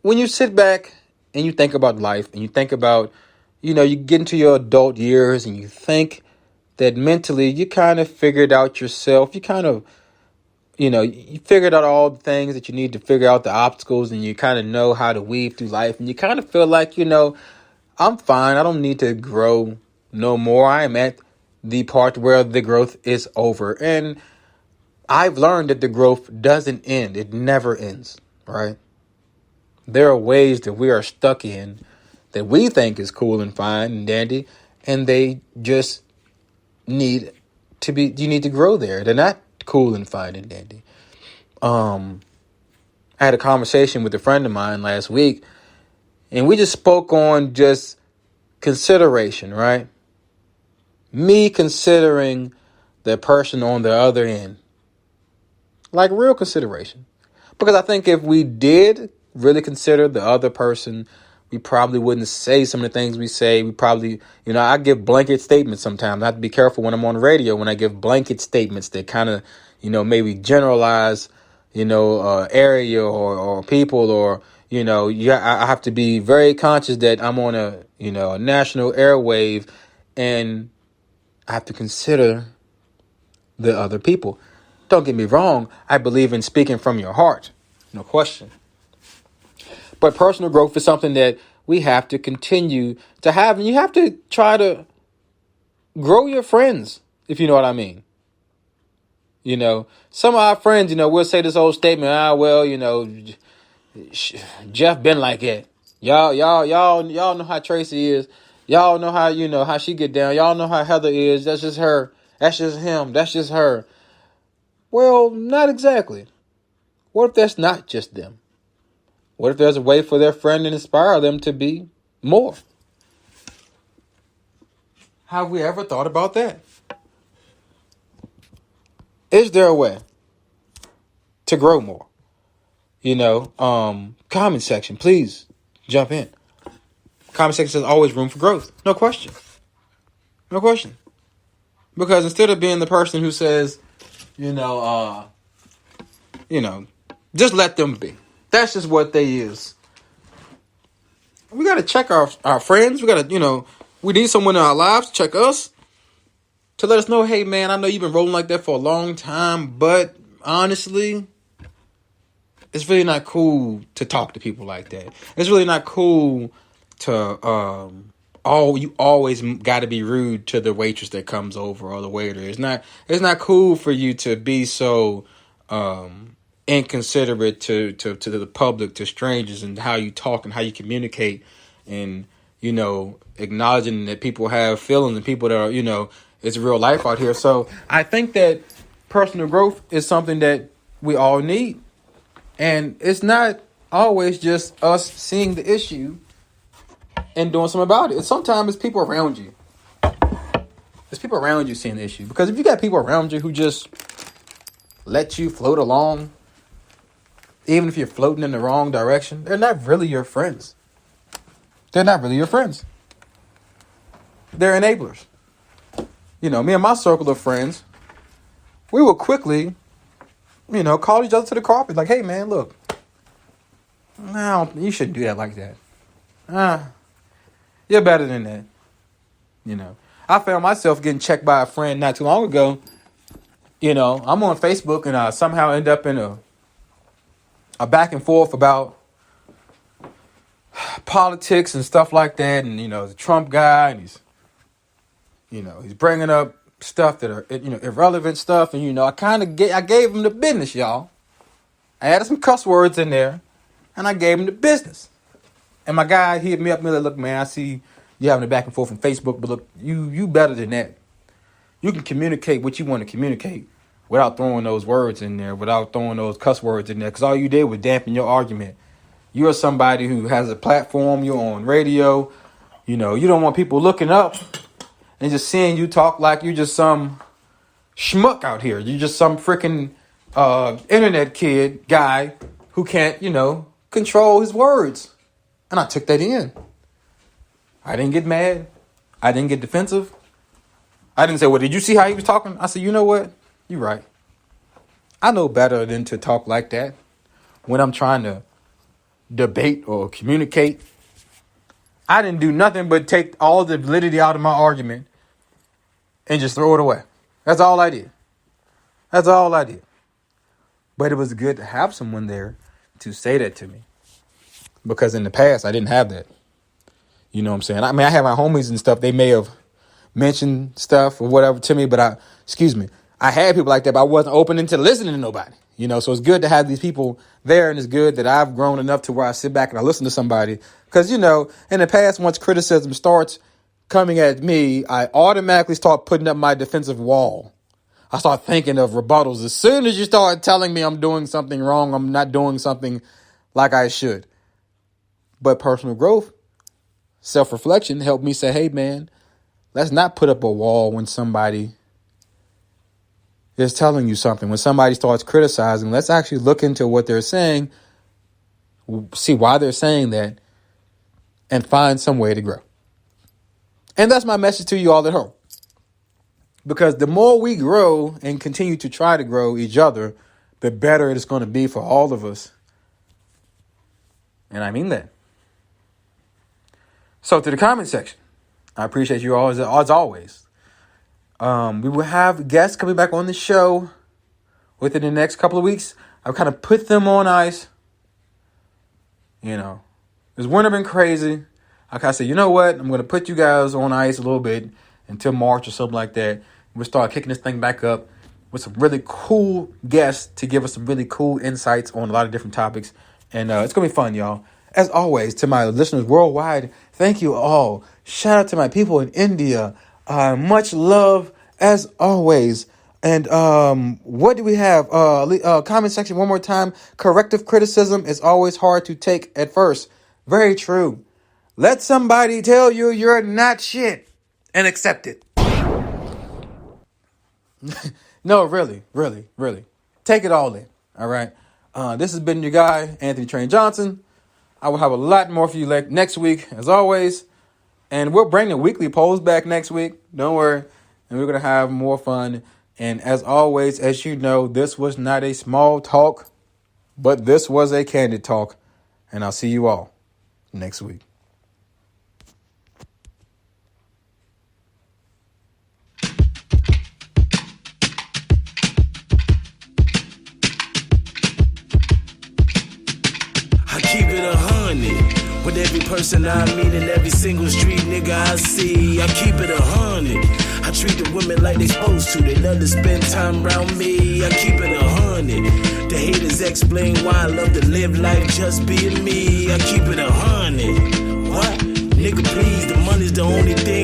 when you sit back and you think about life and you think about, you get into your adult years and you think that mentally you kind of figured out yourself. You kind of, you figured out all the things that you need to figure out, the obstacles, and you kind of know how to weave through life. And you kind of feel like, I'm fine. I don't need to grow no more. I am at the part where the growth is over. And I've learned that the growth doesn't end. It never ends, right? There are ways that we are stuck in that we think is cool and fine and dandy, and they just need you need to grow there. They're not cool and fine and dandy. I had a conversation with a friend of mine last week, and we just spoke on just consideration, right? Me considering the person on the other end. Like real consideration. Because I think if we did really consider the other person, we probably wouldn't say some of the things we say. We probably, I give blanket statements sometimes. I have to be careful when I'm on the radio when I give blanket statements that kind of, maybe generalize, area or people or, I have to be very conscious that I'm on a national airwave, and I have to consider the other people. Don't get me wrong. I believe in speaking from your heart. No question. But personal growth is something that we have to continue to have. And you have to try to grow your friends, if you know what I mean. Some of our friends, we'll say this old statement, Jeff been like that. Y'all know how Tracy is. Y'all know how, how she get down. Y'all know how Heather is. That's just her. That's just him. That's just her. Well, not exactly. What if that's not just them? What if there's a way for their friend to inspire them to be more? Have we ever thought about that? Is there a way to grow more? Comment section, please jump in. Comment section says always room for growth. No question. No question. Because instead of being the person who says, just let them be. That's just what they is. We got to check our friends. We got to, we need someone in our lives to check us. To let us know, hey, man, I know you've been rolling like that for a long time. But honestly, it's really not cool to talk to people like that. It's really not cool to, you always got to be rude to the waitress that comes over or the waiter. It's not cool for you to be so, inconsiderate to the public, to strangers, and how you talk and how you communicate, and acknowledging that people have feelings and people that are it's real life out here. So I think that personal growth is something that we all need, and it's not always just us seeing the issue and doing something about it. Sometimes it's people around you. It's people around you seeing the issue, because if you got people around you who just let you float along, even if you're floating in the wrong direction, they're not really your friends. They're not really your friends. They're enablers. Me and my circle of friends, we will quickly, call each other to the carpet. Like, hey, man, look. No, you shouldn't do that like that. You're better than that. I found myself getting checked by a friend not too long ago. I'm on Facebook and I somehow end up in a back and forth about politics and stuff like that, and the Trump guy, and he's bringing up stuff that are irrelevant stuff, and I gave him the business, y'all. I added some cuss words in there, and I gave him the business. And my guy hit me up and like, look, man, I see you having a back and forth on Facebook, but look, you better than that. You can communicate what you want to communicate without throwing those words in there, without throwing those cuss words in there, because all you did was dampen your argument. You're somebody who has a platform. You're on radio. You don't want people looking up and just seeing you talk like you're just some schmuck out here. You're just some freaking internet kid guy who can't, control his words. And I took that in. I didn't get mad. I didn't get defensive. I didn't say, well, did you see how he was talking? I said, you know what? You're right. I know better than to talk like that when I'm trying to debate or communicate. I didn't do nothing but take all the validity out of my argument and just throw it away. That's all I did. That's all I did. But it was good to have someone there to say that to me. Because in the past, I didn't have that. You know what I'm saying? I mean, I have my homies and stuff. They may have mentioned stuff or whatever to me, but I had people like that, but I wasn't open into listening to nobody. You know, so it's good to have these people there, and it's good that I've grown enough to where I sit back and I listen to somebody. Because, you know, in the past, once criticism starts coming at me, I automatically start putting up my defensive wall. I start thinking of rebuttals. As soon as you start telling me I'm doing something wrong, I'm not doing something like I should. But personal growth, self-reflection helped me say, hey, man, let's not put up a wall when somebody is telling you something. When somebody starts criticizing, let's actually look into what they're saying, see why they're saying that, and find some way to grow. And that's my message to you all at home. Because the more we grow and continue to try to grow each other, the better it is going to be for all of us. And I mean that. So to the comment section, I appreciate you all as always. We will have guests coming back on the show within the next couple of weeks. I've kind of put them on ice. You know, this winter been crazy. I kind of said, you know what? I'm going to put you guys on ice a little bit until March or something like that. We'll start kicking this thing back up with some really cool guests to give us some really cool insights on a lot of different topics. And it's going to be fun, y'all. As always, to my listeners worldwide, thank you all. Shout out to my people in India. Much love as always. And what do we have? Comment section one more time. Corrective criticism is always hard to take at first. Very true. Let somebody tell you you're not shit and accept it. No, really. Take it all in. All right. This has been your guy, Anthony Train Johnson. I will have a lot more for you next week, as always. And we'll bring the weekly polls back next week. Don't worry. And we're going to have more fun. And as always, as you know, this was not a small talk, but this was a candid talk. And I'll see you all next week. With every person I meet in every single street nigga I see, I keep it 100. I treat the women like they supposed to. They love to spend time around me. I keep it 100. The haters explain why I love to live life just being me. I keep it 100. What? Nigga, please, the money's the only thing